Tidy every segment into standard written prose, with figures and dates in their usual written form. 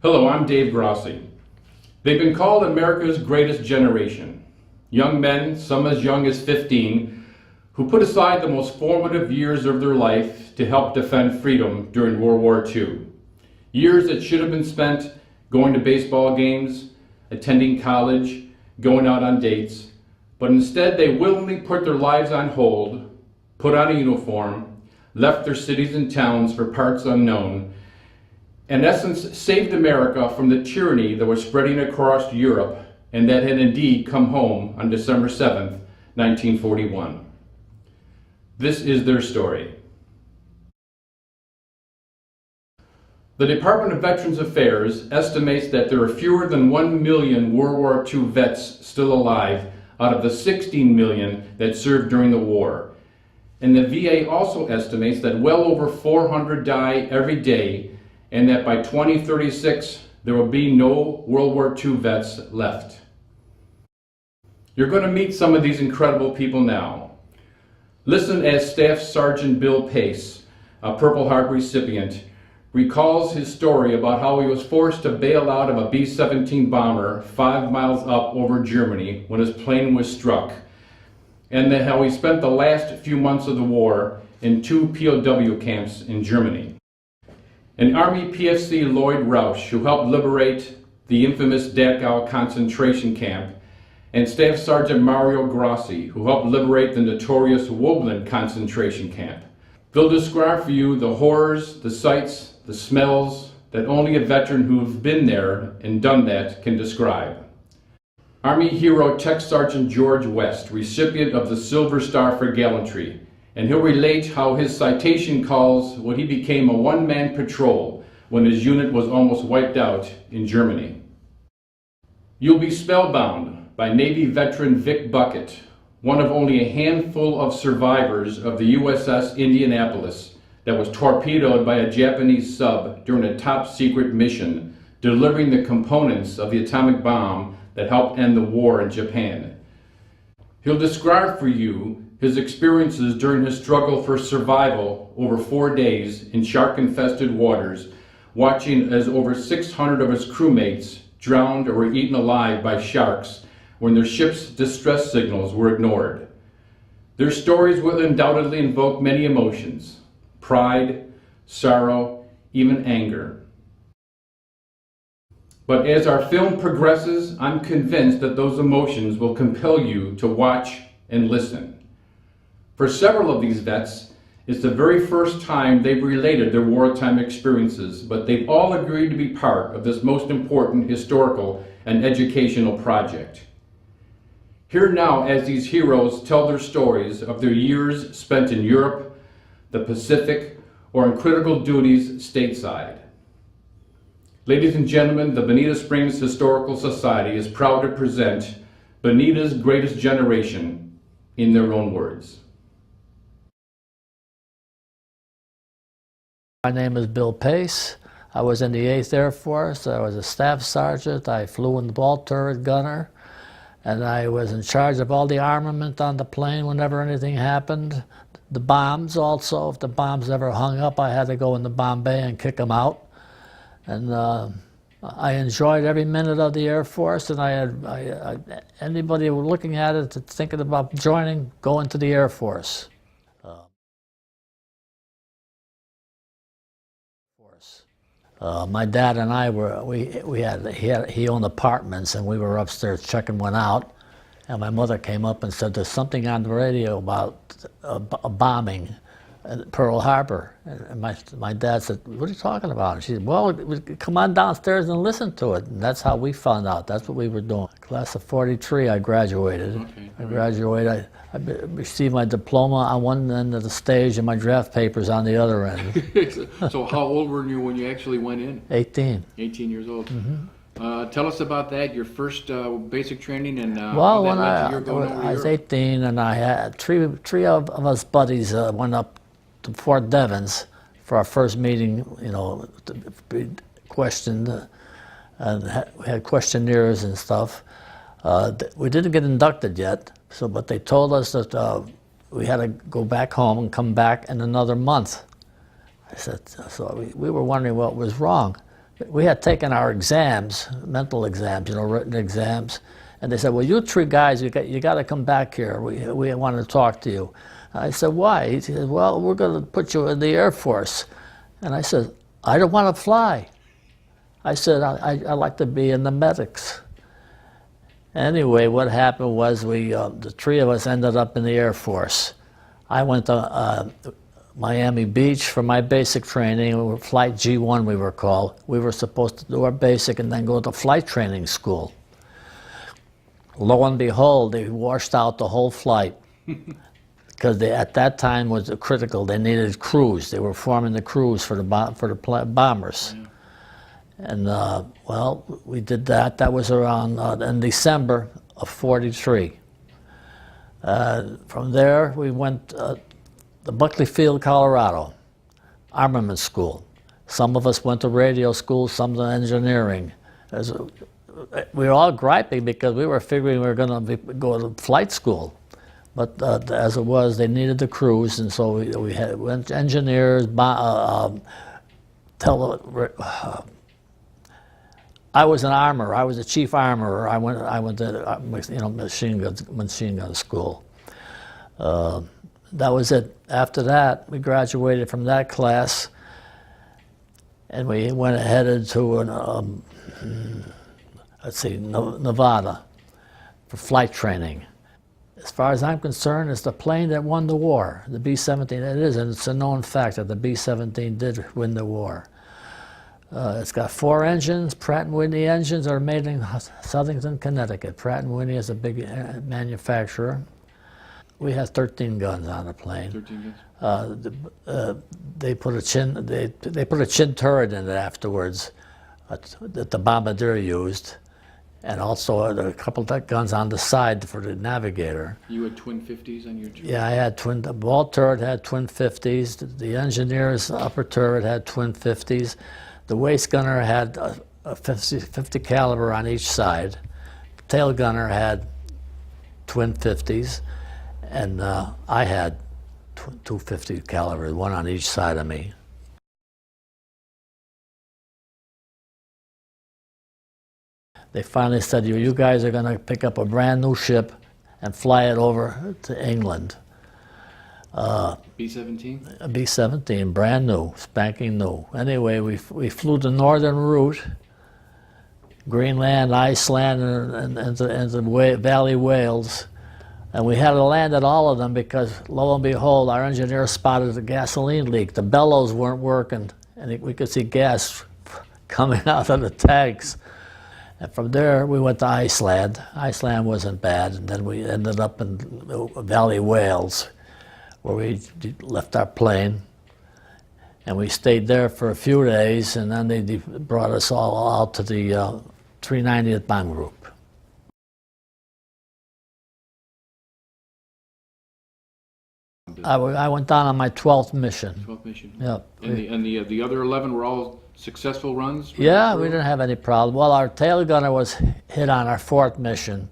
Hello, I'm Dave Grossi. They've been called America's greatest generation. Young men, some as young as 15, who put aside the most formative years of their life to help defend freedom during World War II. Years that should have been spent going to baseball games, attending college, going out on dates, but instead they willingly put their lives on hold, put on a uniform, left their cities and towns for parts unknown, in essence saved America from the tyranny that was spreading across Europe and that had indeed come home on December 7th, 1941. This is their story. The Department of Veterans Affairs estimates that there are fewer than 1 million World War II vets still alive out of the 16 million that served during the war. And the VA also estimates that well over 400 die every day, and that by 2036 there will be no World War II vets left. You're going to meet some of these incredible people now. Listen as Staff Sergeant Bill Pace, a Purple Heart recipient, recalls his story about how he was forced to bail out of a B-17 bomber 5 miles up over Germany when his plane was struck, and then how he spent the last few months of the war in 2 POW camps in Germany. And Army PFC Lloyd Roush, who helped liberate the infamous Dachau concentration camp, and Staff Sergeant Mario Grossi, who helped liberate the notorious Woeblen concentration camp. They'll describe for you the horrors, the sights, the smells that only a veteran who's been there and done that can describe. Army hero Tech Sergeant George West, recipient of the Silver Star for gallantry, and he'll relate how his citation calls what he became a one-man patrol when his unit was almost wiped out in Germany. You'll be spellbound by Navy veteran Vic Bucket, one of only a handful of survivors of the USS Indianapolis that was torpedoed by a Japanese sub during a top-secret mission, delivering the components of the atomic bomb that helped end the war in Japan. He'll describe for you his experiences during his struggle for survival over 4 days in shark-infested waters, watching as over 600 of his crewmates drowned or were eaten alive by sharks when their ship's distress signals were ignored. Their stories will undoubtedly invoke many emotions: pride, sorrow, even anger. But as our film progresses, I'm convinced that those emotions will compel you to watch and listen. For several of these vets, it's the very first time they've related their wartime experiences, but they've all agreed to be part of this most important historical and educational project. Hear now as these heroes tell their stories of their years spent in Europe, the Pacific, or in critical duties stateside. Ladies and gentlemen, the Bonita Springs Historical Society is proud to present Bonita's Greatest Generation in their own words. My name is Bill Pace. I was in the 8th Air Force. I was a staff sergeant. I flew in the ball turret gunner, and I was in charge of all the armament on the plane whenever anything happened. The bombs also, if the bombs ever hung up, I had to go into bomb bay and kick them out. And I enjoyed every minute of the Air Force, and anybody who was looking at it, thinking about joining, go into the Air Force. My dad and I he owned apartments, and we were upstairs checking one out, and my mother came up and said, "There's something on the radio about a bombing at Pearl Harbor." And my dad said, "What are you talking about?" And she said, "Well, come on downstairs and listen to it." And that's how we found out. That's what we were doing. Class of '43, I graduated. Okay. I graduated. I received my diploma on one end of the stage and my draft papers on the other end. So how old were you when you actually went in? 18. 18 years old. Mm-hmm. Tell us about that, your first basic training, and well, when I was 18, and I had three of us buddies went up to Fort Devens for our first meeting, you know, to be questioned, and we had questionnaires and stuff. We didn't get inducted yet, but they told us that we had to go back home and come back in another month. I said, so we were wondering what was wrong. we had taken our exams, mental exams, you know, written exams, and they said, well, you three guys, you got to come back here. We want to talk to you. I said, why? He said, well, we're going to put you in the Air Force. And I said, I don't want to fly. I said, I like to be in the medics. Anyway, what happened was the three of us ended up in the Air Force. I went to Miami Beach for my basic training. Flight G1 we were called. We were supposed to do our basic and then go to flight training school. Lo and behold, they washed out the whole flight because at that time was critical. They needed crews. They were forming the crews for the bombers. Yeah. And well, we did that. That was around in December of '43. From there, we went to Buckley Field, Colorado, armament school. Some of us went to radio school, some to engineering. We were all griping because we were figuring we were going to go to flight school. But as it was, they needed the crews, and so we went to engineers, I was an armorer. I was a chief armorer. I went to machine gun school. That was it. After that, we graduated from that class, and we went headed to Nevada for flight training. As far as I'm concerned, it's the plane that won the war, the B-17. It is, and it's a known fact that the B-17 did win the war. It's got 4 engines. Pratt & Whitney engines are made in Southington, Connecticut. Pratt & Whitney is a big manufacturer. We had 13 guns on the plane. 13 guns. They put a chin turret in it afterwards that the bombardier used, and also a couple of guns on the side for the navigator. You had twin 50s on your turret? Yeah, I had the ball turret had twin 50s. The engineer's upper turret had twin 50s. The waist gunner had a 50 caliber on each side. Tail gunner had twin 50s, and I had 250 caliber, one on each side of me. They finally said, you guys are going to pick up a brand new ship and fly it over to England. B-17? A B-17, brand new, spanking new. Anyway, we flew the northern route, Greenland, Iceland, and the Valley Wales. And we had to land at all of them because, lo and behold, our engineer spotted a gasoline leak. The bellows weren't working, and we could see gas coming out of the tanks. And from there, we went to Iceland. Iceland wasn't bad, and then we ended up in Valley Wales, where we left our plane, and we stayed there for a few days, and then they brought us all out to the 390th Bomb Group. I went down on my 12th mission. 12th mission. Yep. And the other 11 were all successful runs? Yeah, we didn't have any problem. Well, our tail gunner was hit on our 4th mission.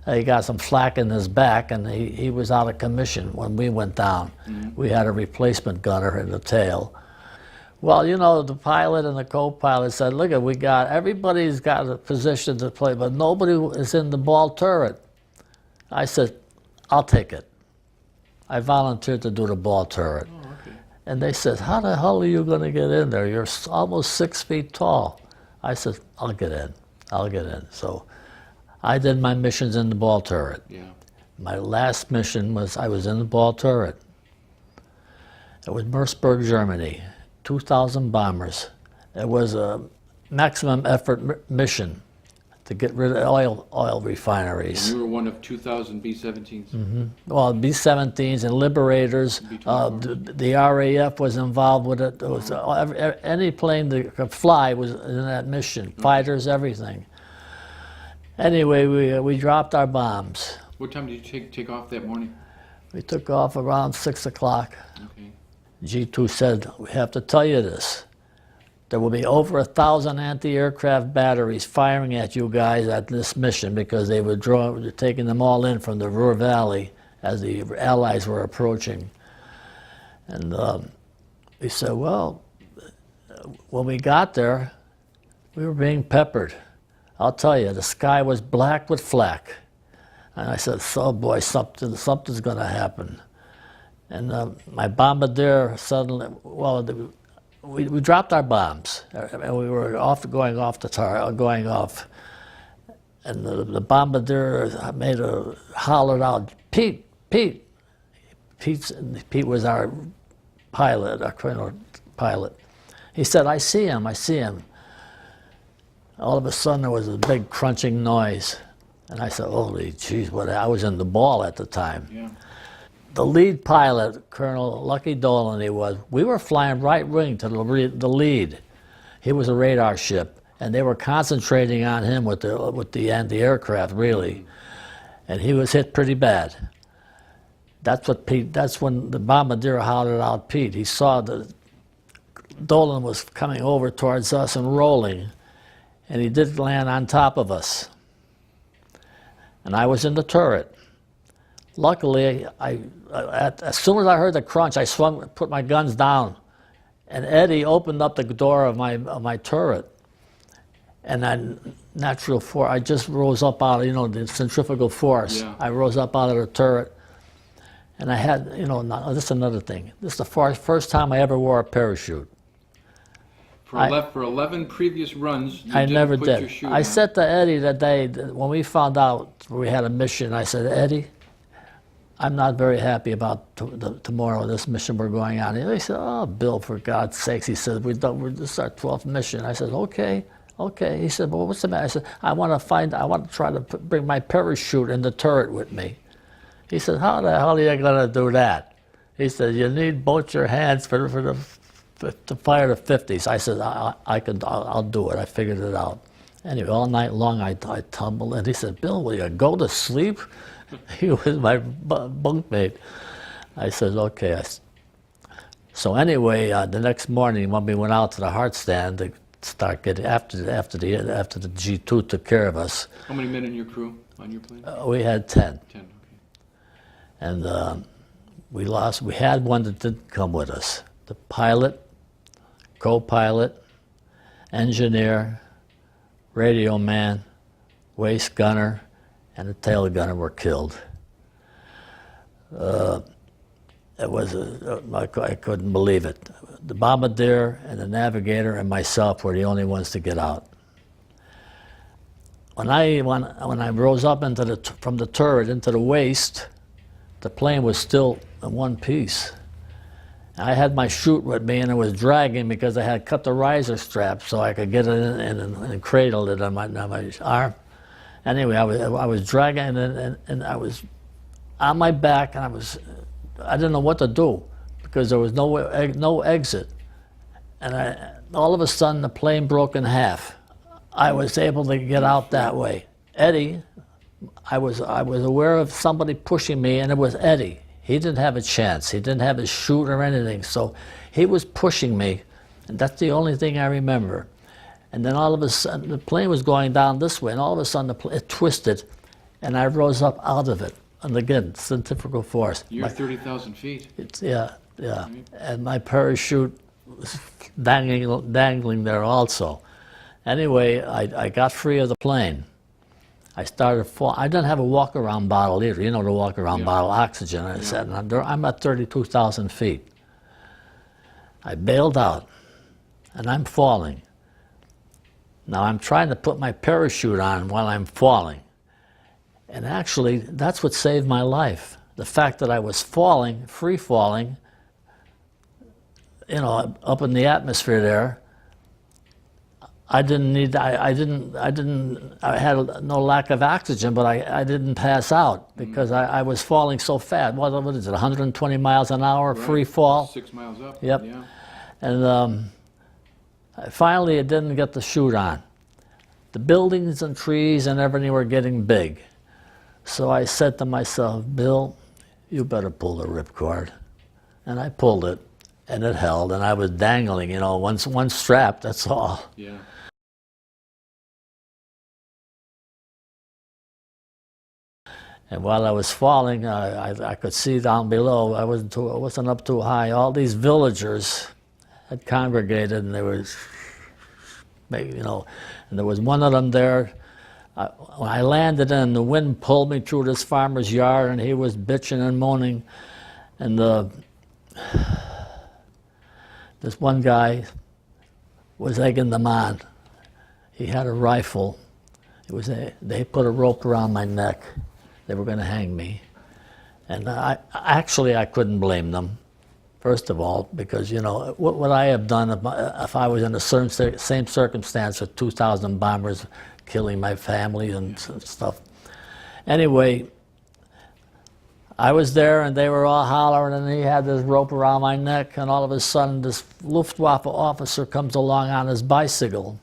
He got some flak in his back, and he was out of commission when we went down. Mm-hmm. We had a replacement gunner in the tail. Well, you know, the pilot and the co-pilot said, look, everybody's got a position to play, but nobody is in the ball turret. I said, I'll take it. I volunteered to do the ball turret. Oh, okay. And they said, how the hell are you going to get in there? You're almost 6 feet tall. I said, I'll get in. I'll get in. So I did my missions in the ball turret. Yeah. My last mission was I was in the ball turret. It was Merseburg, Germany, 2,000 bombers. It was a maximum effort mission to get rid of oil refineries. And you were one of 2,000 B-17s? Mm-hmm. Well, B-17s and Liberators. The RAF was involved with it. It was, any plane that could fly was in that mission. Okay. Fighters, everything. Anyway, we dropped our bombs. What time did you take off that morning? We took off around 6 o'clock. Okay. G2 said, we have to tell you this. There will be over 1,000 anti-aircraft batteries firing at you guys at this mission because they were taking them all in from the Ruhr Valley as the Allies were approaching. And we said, well, when we got there, We were being peppered. I'll tell you, the sky was black with flak. And I said, so boy, something's going to happen. And my bombardier suddenly, well, we dropped our bombs. And we were going off. And the bombardier hollered out, Pete, Pete. Pete was our pilot, our colonel pilot. He said, I see him. All of a sudden there was a big crunching noise. And I said, holy jeez, I was in the ball at the time. Yeah. The lead pilot, Colonel Lucky Dolan, we were flying right wing to the lead. He was a radar ship, and they were concentrating on him with the anti-aircraft, really. And he was hit pretty bad. That's when the bombardier hollered out Pete. He saw that Dolan was coming over towards us and rolling, and he did land on top of us. And I was in the turret. Luckily, as soon as I heard the crunch, I put my guns down, and Eddie opened up the door of my turret. And then natural force, I just rose up out of, the centrifugal force. Yeah. I rose up out of the turret, and I had, this is another thing. This is the first time I ever wore a parachute. For 11 previous runs, you I didn't never put did. your chute I on. said to Eddie that day, when we found out we had a mission, I said, Eddie, I'm not very happy about tomorrow, this mission we're going on. And he said, oh, Bill, for God's sakes. He said, this is our 12th mission. I said, okay. He said, well, what's the matter? I said, I want to try to bring my parachute in the turret with me. He said, how the hell are you going to do that? He said, you need both your hands to fire the 50s. I said, I'll do it. I figured it out. Anyway, all night long I tumbled, and he said, Bill, will you go to sleep? He was my bunkmate. I said, okay. So anyway, the next morning when we went out to the heart stand to start getting after the G2 took care of us. How many men in your crew on your plane? We had 10. 10, okay. And we had one that didn't come with us. The pilot, co-pilot, engineer, radio man, waist gunner, and the tail gunner were killed. I couldn't believe it. The bombardier and the navigator and myself were the only ones to get out. When I rose up from the turret into the waist, the plane was still in one piece. I had my chute with me, and it was dragging because I had cut the riser strap so I could get it in and cradle it on my arm. Anyway, I was dragging, and I was on my back, and I didn't know what to do because there was no exit. And all of a sudden, the plane broke in half. I was able to get out that way. Eddie, I was aware of somebody pushing me, and it was Eddie. He didn't have a chance. He didn't have his chute or anything, so he was pushing me, and that's the only thing I remember. And then all of a sudden, the plane was going down this way, and all of a sudden, it twisted, and I rose up out of it. And again, centrifugal force. You're 30,000 feet. Yeah. Right. And my parachute was dangling there also. Anyway, I got free of the plane. I started falling. I didn't have a walk-around bottle either. You know the walk-around bottle, oxygen. I said, I'm at 32,000 feet. I bailed out, and I'm falling. Now I'm trying to put my parachute on while I'm falling. And actually, that's what saved my life. The fact that I was falling, free falling, up in the atmosphere there. I had no lack of oxygen, but I didn't pass out because I was falling so fast. What is it, 120 miles an hour, right. Free fall? 6 miles up. Yep. Yeah. And finally, it didn't get the chute on. The buildings and trees and everything were getting big. So I said to myself, Bill, you better pull the ripcord. And I pulled it, and it held, and I was dangling, one strap, that's all. Yeah. And while I was falling, I could see down below. I wasn't up too high. All these villagers had congregated, and they were you know. And there was one of them there. When I landed in, the wind pulled me through this farmer's yard, and he was bitching and moaning. And this one guy was egging them on. He had a rifle. They put a rope around my neck. They were going to hang me. And I couldn't blame them, first of all, because, you know, what would I have done if I was in the same circumstance with 2,000 bombers killing my family and stuff. Anyway, I was there, and they were all hollering, and he had this rope around my neck, and all of a sudden this Luftwaffe officer comes along on his bicycle.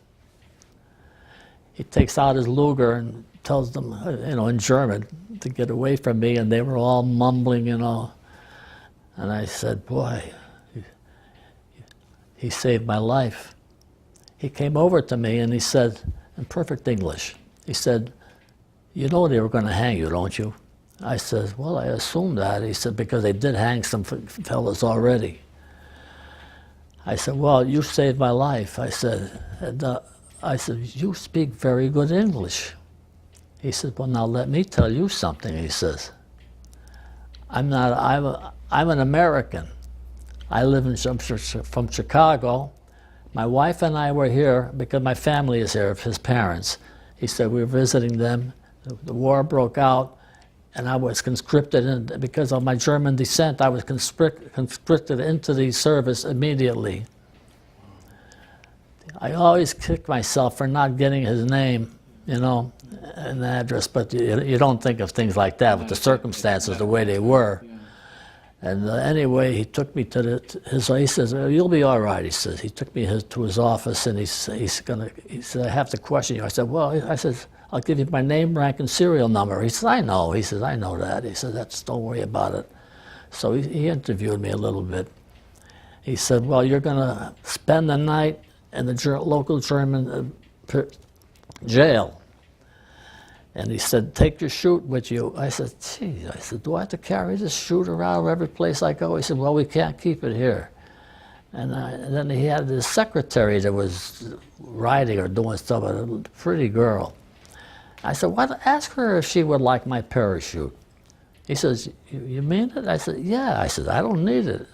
He takes out his Luger and tells them, you know, in German, to get away from me, and they were all mumbling, you know. And I said, boy, he saved my life. He came over to me and he said, in perfect English, he said, you know they were going to hang you, don't you? I said, well, I assumed that. He said, because they did hang some fellas already. I said, well, you saved my life. I said, you speak very good English. He said, well, now let me tell you something, he says. I'm an American. I live from Chicago. My wife and I were here because my family is here, his parents. He said, we were visiting them. The war broke out, and I was conscripted, and because of my German descent, I was conscripted into the service immediately. I always kick myself for not getting his name, you know, and the address, but you don't think of things like that with the circumstances the way they were. And anyway, he took me to he says, you'll be all right, he says. He took me to his office, and he said, I have to question you. I said, well, I'll give you my name, rank, and serial number. He says, I know. He says, I know that. He said, don't worry about it. So he interviewed me a little bit. He said, well, you're going to spend the night in the local German jail. And he said, take your chute with you. I said, gee, do I have to carry this chute around every place I go? He said, well, we can't keep it here. And then he had this secretary that was writing or doing stuff, a pretty girl. I said, well, ask her if she would like my parachute. He says, you mean it? I said, yeah. I said, I don't need it.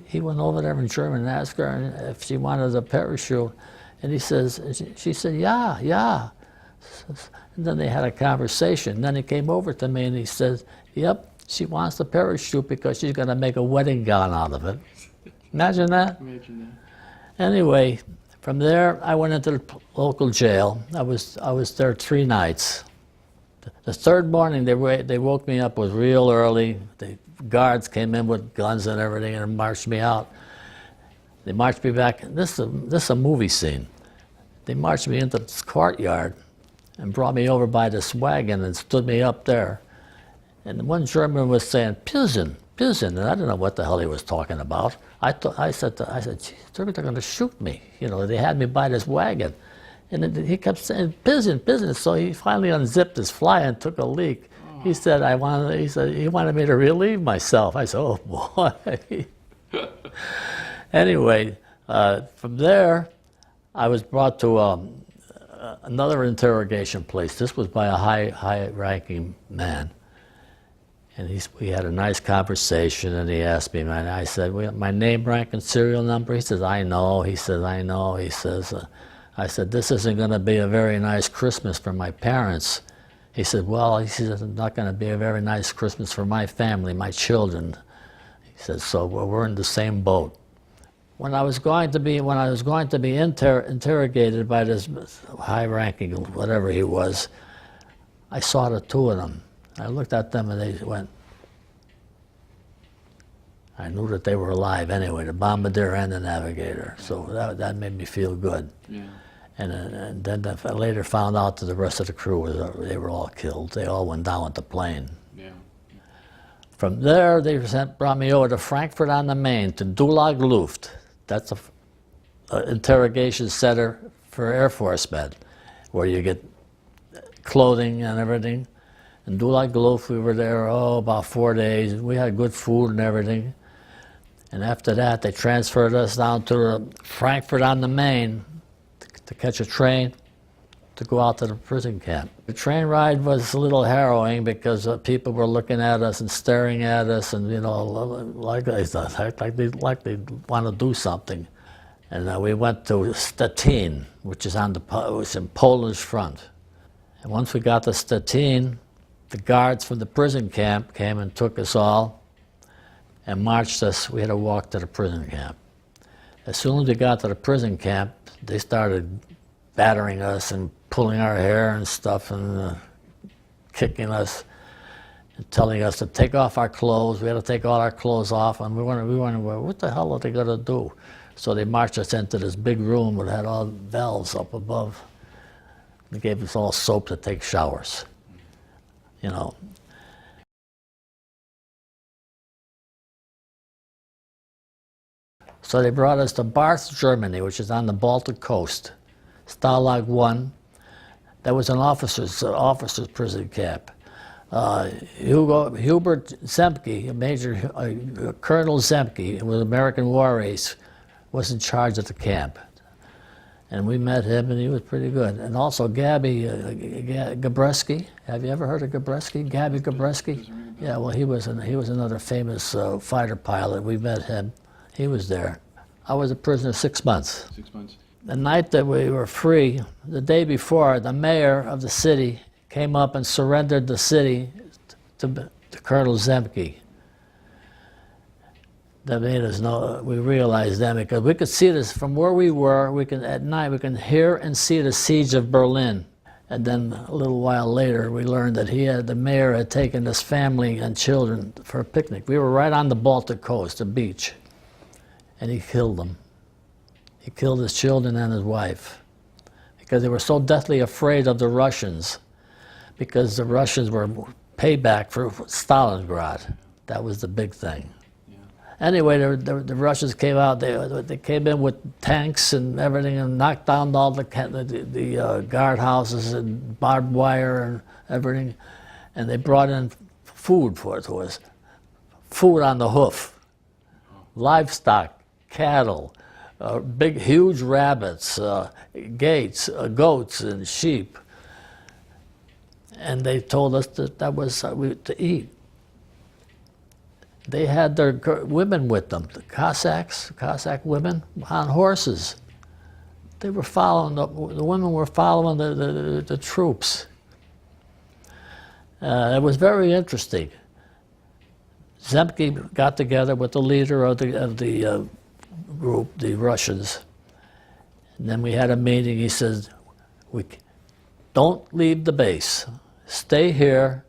He went over there in German and asked her if she wanted a parachute. And she said, yeah. And then they had a conversation. Then he came over to me and he said, yep, she wants the parachute because she's going to make a wedding gown out of it. Imagine that? Imagine that. Anyway, from there, I went into the local jail. I was there 3 nights. The third morning, they woke me up. It was real early. The guards came in with guns and everything and marched me out. They marched me back. This is a movie scene. They marched me into this courtyard and brought me over by this wagon and stood me up there. And one German was saying, "Pilsen, Pilsen," and I don't know what the hell he was talking about. I said, "Geez, they're going to shoot me." You know, they had me by this wagon. And then he kept saying, "Pilsen, Pilsen." So he finally unzipped his fly and took a leak. Oh. He said, he wanted me to relieve myself. I said, oh boy. Anyway, from there, I was brought to another interrogation place. This was by a high-ranking man. And we had a nice conversation, and he asked me, and I said, my name, rank, and serial number? He says, I know. He says, I know. He says, I said, this isn't going to be a very nice Christmas for my parents. He said, well, he says, it's not going to be a very nice Christmas for my family, my children. He said, so we're in the same boat. When I was going to be interrogated by this high-ranking, whatever he was, I saw the 2 of them. I looked at them and they went. I knew that they were alive anyway, the bombardier and the navigator. So that made me feel good. Yeah. And then I later found out that the rest of the crew they were all killed. They all went down with the plane. Yeah. From there, they brought me over to Frankfurt on the Main, to Dulag Luft. That's an interrogation center for Air Force men, where you get clothing and everything. In Dulag Luft, we were there, about 4 days. We had good food and everything. And after that, they transferred us down to Frankfurt on the Main to catch a train to go out to the prison camp. The train ride was a little harrowing because people were looking at us and staring at us, and like they want to do something. And we went to Stettin, which is in Poland's front. And once we got to Stettin, the guards from the prison camp came and took us all and marched us. We had to walk to the prison camp. As soon as we got to the prison camp, they started battering us and pulling our hair and stuff and kicking us and telling us to take off our clothes. We had to take all our clothes off, and we wondered, what the hell are they going to do? So they marched us into this big room that had all valves up above. They gave us all soap to take showers, you know. So they brought us to Barth, Germany, which is on the Baltic coast. Stalag 1. That was an officer's prison camp. Hubert Zemke, Colonel Zemke, with American War Ace, was in charge of the camp. And we met him, and he was pretty good. And also Gabby Gabreski. Have you ever heard of Gabreski? Gabby Gabreski? Yeah, well, he was another famous fighter pilot. We met him. He was there. I was a prisoner 6 months. 6 months. The night that we were free, the day before, the mayor of the city came up and surrendered the city to Colonel Zemke. That made us know, we realized then, because we could see this from where we were. At night, we can hear and see the siege of Berlin. And then a little while later, we learned that the mayor had taken his family and children for a picnic. We were right on the Baltic coast, the beach, and he killed them. He killed his children and his wife because they were so deathly afraid of the Russians, because the Russians were payback for Stalingrad. That was the big thing. Anyway, the Russians came out. They came in with tanks and everything and knocked down all the guardhouses and barbed wire and everything. And they brought in food to us. Food on the hoof. Livestock, cattle, big, huge rabbits, goats and sheep. And they told us that was to eat. They had their women with them, the Cossack women on horses. They were following, the women were following the troops. It was very interesting. Zemke got together with the leader of the group, the Russians. And then we had a meeting. He says, don't leave the base. Stay here,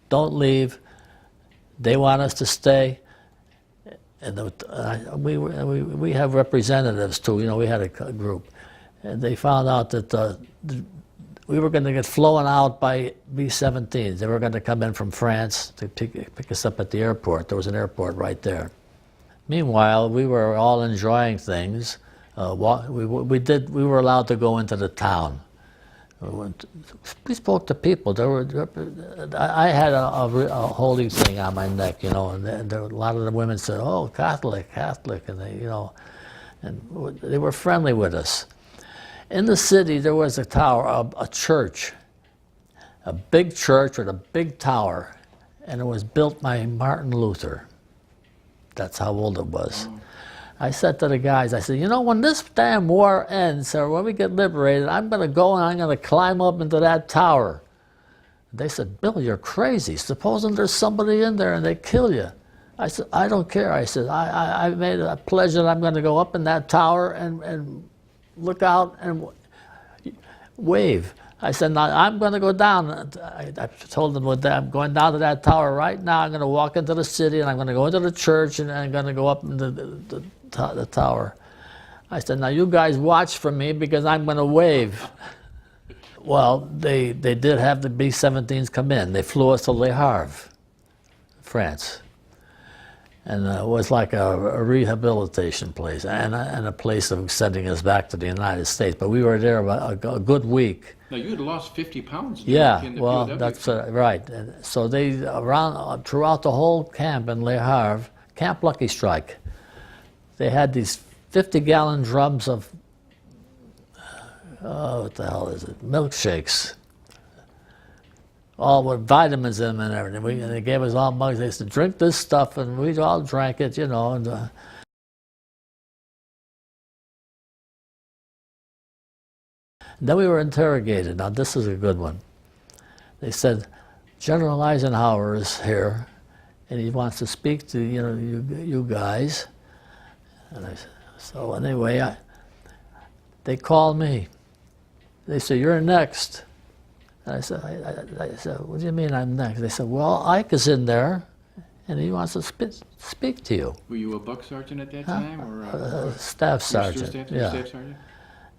don't leave. They want us to stay, and we have representatives too. You know, we had a group, and they found out that we were going to get flown out by B-17s. They were going to come in from France to pick us up at the airport. There was an airport right there. Meanwhile, we were all enjoying things. We were allowed to go into the town. We spoke to people. I had a holy thing on my neck, you know, and a lot of the women said, "Oh, Catholic," and they, you know, and they were friendly with us. In the city, there was a tower, a church, a big church with a big tower, and it was built by Martin Luther. That's how old it was. I said to the guys, I said, you know, when this damn war ends, or when we get liberated, I'm going to go and I'm going to climb up into that tower. They said, Bill, you're crazy. Supposing there's somebody in there and they kill you. I said, I don't care. I said, I made a pledge that I'm going to go up in that tower and look out and wave. I said, now I'm going to go down. I told them I'm going down to that tower right now. I'm going to walk into the city and I'm going to go into the church and I'm going to go up into the tower. I said, now you guys watch for me because I'm going to wave. Well, they did have the B-17s come in. They flew us to Le Havre, France. And it was like a rehabilitation place and a place of sending us back to the United States. But we were there about a good week. Now, you had lost 50 pounds. Yeah, in the well, POW. that's right. And so they, throughout the whole camp in Le Havre, Camp Lucky Strike, they had these 50-gallon drums of what the hell is it? Milkshakes. All with vitamins in them and everything. And they gave us all mugs. They said, drink this stuff, and we all drank it, you know. And, then we were interrogated. Now this is a good one. They said, General Eisenhower is here, and he wants to speak to you guys. And I said, so anyway, they called me. They said, you're next. And I said, I said, what do you mean I'm next? They said, well, Ike is in there, and he wants to speak to you. Were you a buck sergeant at that time, or Staff sergeant? Staff sergeant?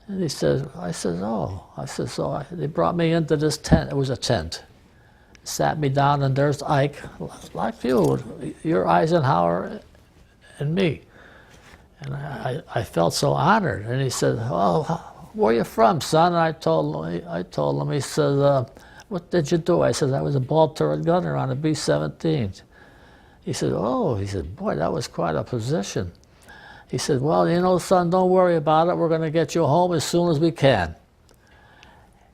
And he said, I said, oh. I said, so they brought me into this tent. It was a tent. Sat me down, and there's Ike, like you. You're Eisenhower and me. And I felt so honored. And he said, oh, where are you from, son? And I told him, he said, what did you do? I said, I was a ball turret gunner on a B-17. He said, oh, he said, boy, that was quite a position. He said, well, you know, son, don't worry about it. We're going to get you home as soon as we can.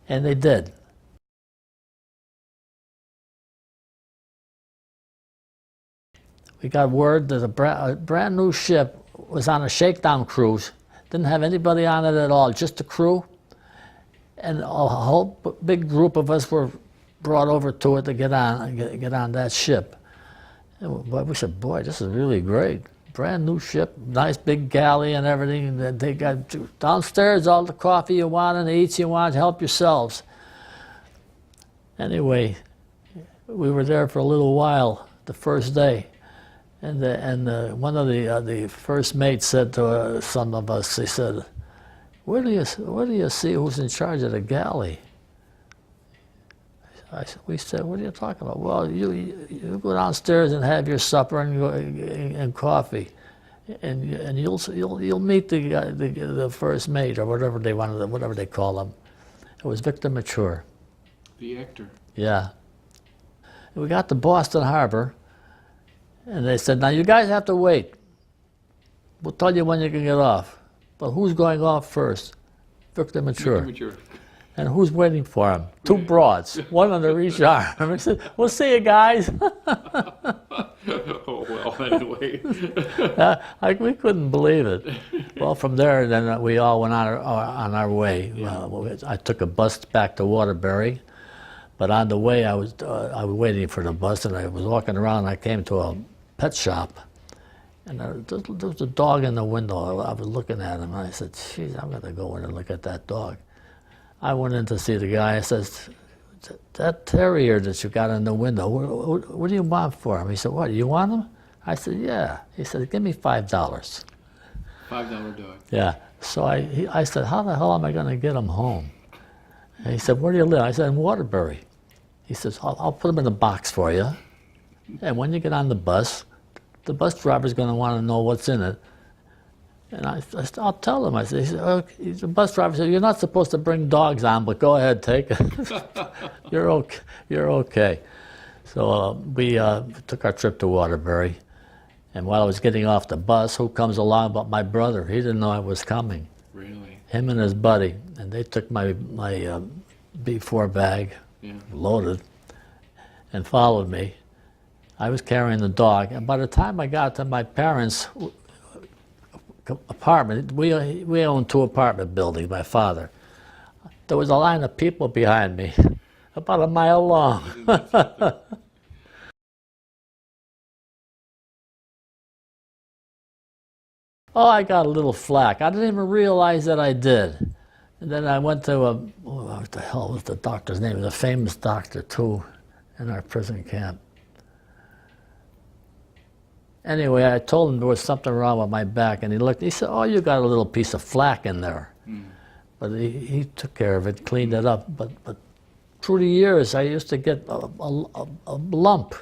And they did. We got word that a brand new ship was on a shakedown cruise. Didn't have anybody on it at all, just the crew. And a whole big group of us were brought over to it to get on that ship. And we said, boy, this is really great. Brand new ship, nice big galley and everything. They got downstairs all the coffee you want and the eats you want, help yourselves. Anyway, we were there for a little while the first day. And one of the first mates said to some of us, he said, where do you see who's in charge of the galley? We said, what are you talking about? Well, you go downstairs and have your supper and coffee, and you'll meet the first mate, or whatever they call him. It was Victor Mature. The actor. Yeah. And we got to Boston Harbor, and they said, now you guys have to wait. We'll tell you when you can get off. But who's going off first? Victor Mature. Victor Mature. And who's waiting for him? Two broads, one under each arm. I said, we'll see you guys. Oh, well, anyway. We couldn't believe it. Well, from there, then we all went on our way. I took a bus back to Waterbury, but on the way I was waiting for the bus, and I was walking around, and I came to a pet shop, and there was a dog in the window. I was looking at him, and I said, geez, I'm going to go in and look at that dog. I went in to see the guy. I says, that terrier that you got in the window, what do you want for him? He said, what, you want him? I said, yeah. He said, give me $5. $5 dog. Yeah. So I said, how the hell am I going to get him home? And he said, where do you live? I said, in Waterbury. He says, I'll put him in a box for you. And when you get on the bus driver's going to want to know what's in it. And I'll tell him. I said, the bus driver said, you're not supposed to bring dogs on, but go ahead, take it. You're okay. So we took our trip to Waterbury. And while I was getting off the bus, who comes along but my brother? He didn't know I was coming. Really? Him and his buddy. And they took my B4 bag, loaded, and followed me. I was carrying the dog. And by the time I got to my parents' apartment, we owned 2 apartment buildings, my father. There was a line of people behind me, about a mile long. Oh, I got a little flack. I didn't even realize that I did. And then I went to what the hell was the doctor's name? He was a famous doctor, too, in our prison camp. Anyway, I told him there was something wrong with my back, and he said, oh, you got a little piece of flack in there. But he took care of it, cleaned it up. But through the years, I used to get a lump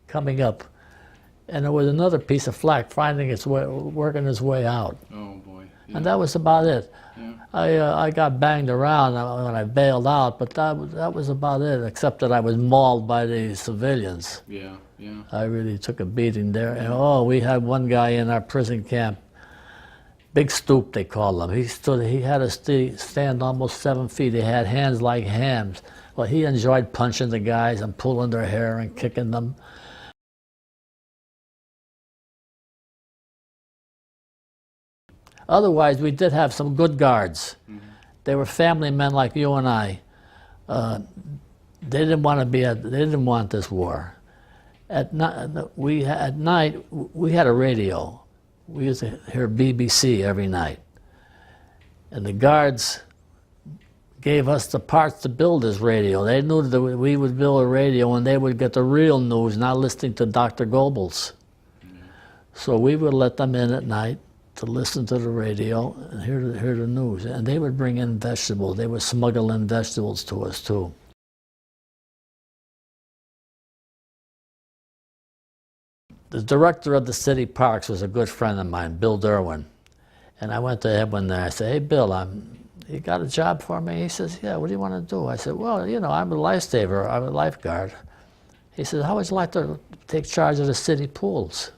coming up, and there was another piece of flack working its way out. Oh, boy. Yeah. And that was about it. Yeah. I got banged around when I bailed out, but that was about it, except that I was mauled by the civilians. Yeah, yeah. I really took a beating there. And we had one guy in our prison camp. Big stoop, they called him. He had to stand almost 7 feet. He had hands like hams. Well, he enjoyed punching the guys and pulling their hair and kicking them. Otherwise, we did have some good guards. They were family men like you and I. They didn't want to they didn't want this war. At night, we had a radio. We used to hear BBC every night. And the guards gave us the parts to build this radio. They knew that we would build a radio and they would get the real news, not listening to Dr. Goebbels. So we would let them in at night to listen to the radio and hear the news. And they would bring in vegetables. They would smuggle in vegetables to us too. The director of the city parks was a good friend of mine, Bill Derwin. And I went to him one day. I said, "Hey, Bill, you got a job for me?" He says, "Yeah, what do you want to do?" I said, "Well, you know, I'm a lifesaver. I'm a lifeguard." He said, "How would you like to take charge of the city pools,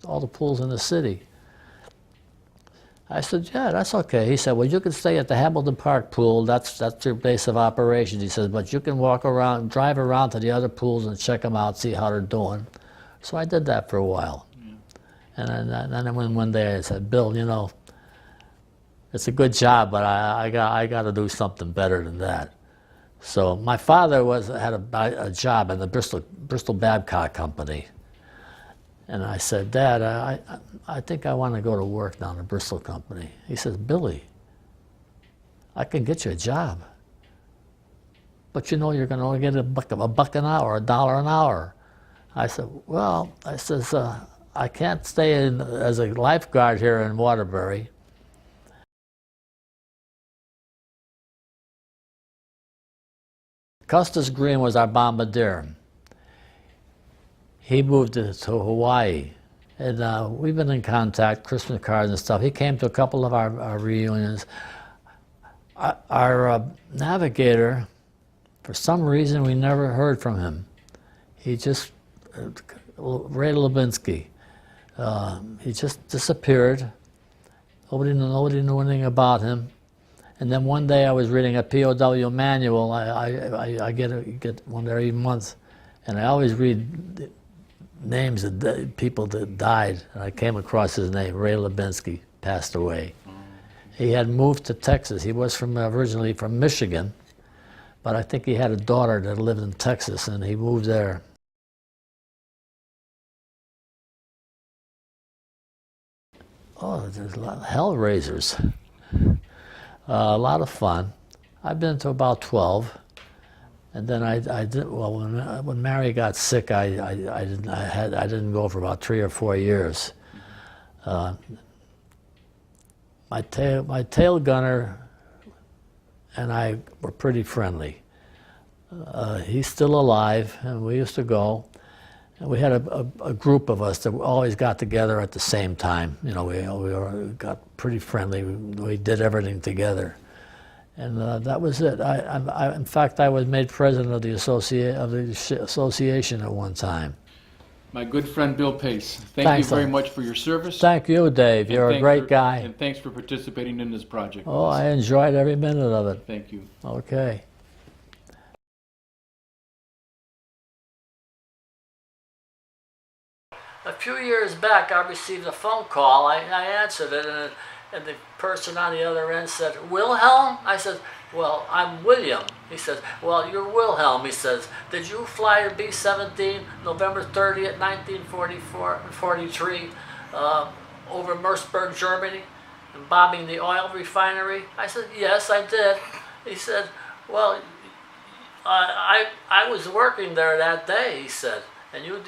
all the pools in the city?" I said, "Yeah, that's okay." He said, "Well, you can stay at the Hamilton Park pool. That's your base of operations." He says, "But you can walk around, drive around to the other pools and check them out, see how they're doing." So I did that for a while. And then one day I said, "Bill, you know, it's a good job, but I got to do something better than that." So my father had a job in the Bristol Babcock Company. And I said, "Dad, I think I want to go to work down the Bristol Company." He says, "Billy, I can get you a job. But you know you're going to only get a buck an hour, $1 an hour." I said, "Well," I says, "I can't stay as a lifeguard here in Waterbury." Custis Green was our bombardier. He moved to Hawaii, and we've been in contact, Christmas cards and stuff. He came to a couple of our reunions. Our navigator, for some reason, we never heard from him. He just, Ray Lubinsky, he just disappeared. Nobody knew anything about him. And then one day I was reading a POW manual. I get one every month, and I always read names of people that died. And I came across his name, Ray Lubinsky, passed away. He had moved to Texas. He was originally from Michigan, but I think he had a daughter that lived in Texas, and he moved there. Oh, there's a lot of Hellraisers. A lot of fun. I've been to about 12, and then I did. Well, when Mary got sick, I didn't go for about 3 or 4 years. My tail gunner and I were pretty friendly. He's still alive, and we used to go. And we had a group of us that always got together at the same time. You know, we got pretty friendly. We did everything together, and that was it. In fact, I was made president of the association at one time. My good friend Bill Pace, thank you very much for your service. Thank you, Dave. You're a great guy. And thanks for participating in this project. Oh, I enjoyed every minute of it. Thank you. Okay. A few years back, I received a phone call. I answered it, and the person on the other end said, "Wilhelm?" I said, "Well, I'm William." He says, "Well, you're Wilhelm." He says, "Did you fly a B-17 November 30th, 1943, over Merseburg, Germany, and bombing the oil refinery?" I said, "Yes, I did." He said, "Well, I was working there that day," he said, "and you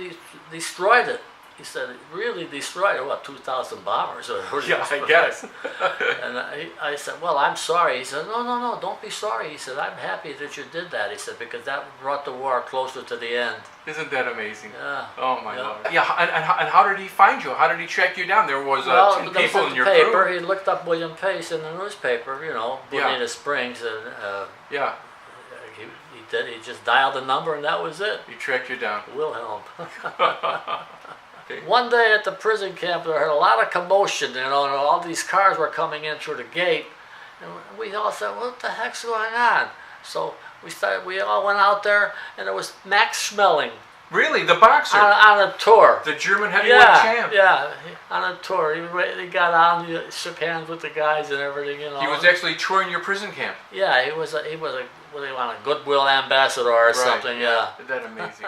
destroyed it." He said, "Really destroyed it? What, 2,000 bombers?" Yeah, I guess. And I said, "Well, I'm sorry." He said, No, don't be sorry." He said, "I'm happy that you did that." He said, "Because that brought the war closer to the end." Isn't that amazing? Yeah. Oh my Lord. Yeah, and how did he find you? How did he track you down? There was 10 people in your paper. crew. He looked up William Pace in the newspaper, you know, Bonita Springs, and Yeah. he did. He just dialed the number, and that was it. He tracked you down. Wilhelm. Okay. One day at the prison camp, there was a lot of commotion, you know, and all these cars were coming in through the gate. And we all said, what the heck's going on? So we all went out there, and there was Max Schmeling Really, the boxer, on a tour. the German heavyweight champ. Yeah, on a tour. He got on, he shook hands with the guys and everything, you know. He was actually touring your prison camp. Yeah, he was a what do you want, a goodwill ambassador or something, yeah. Isn't that amazing?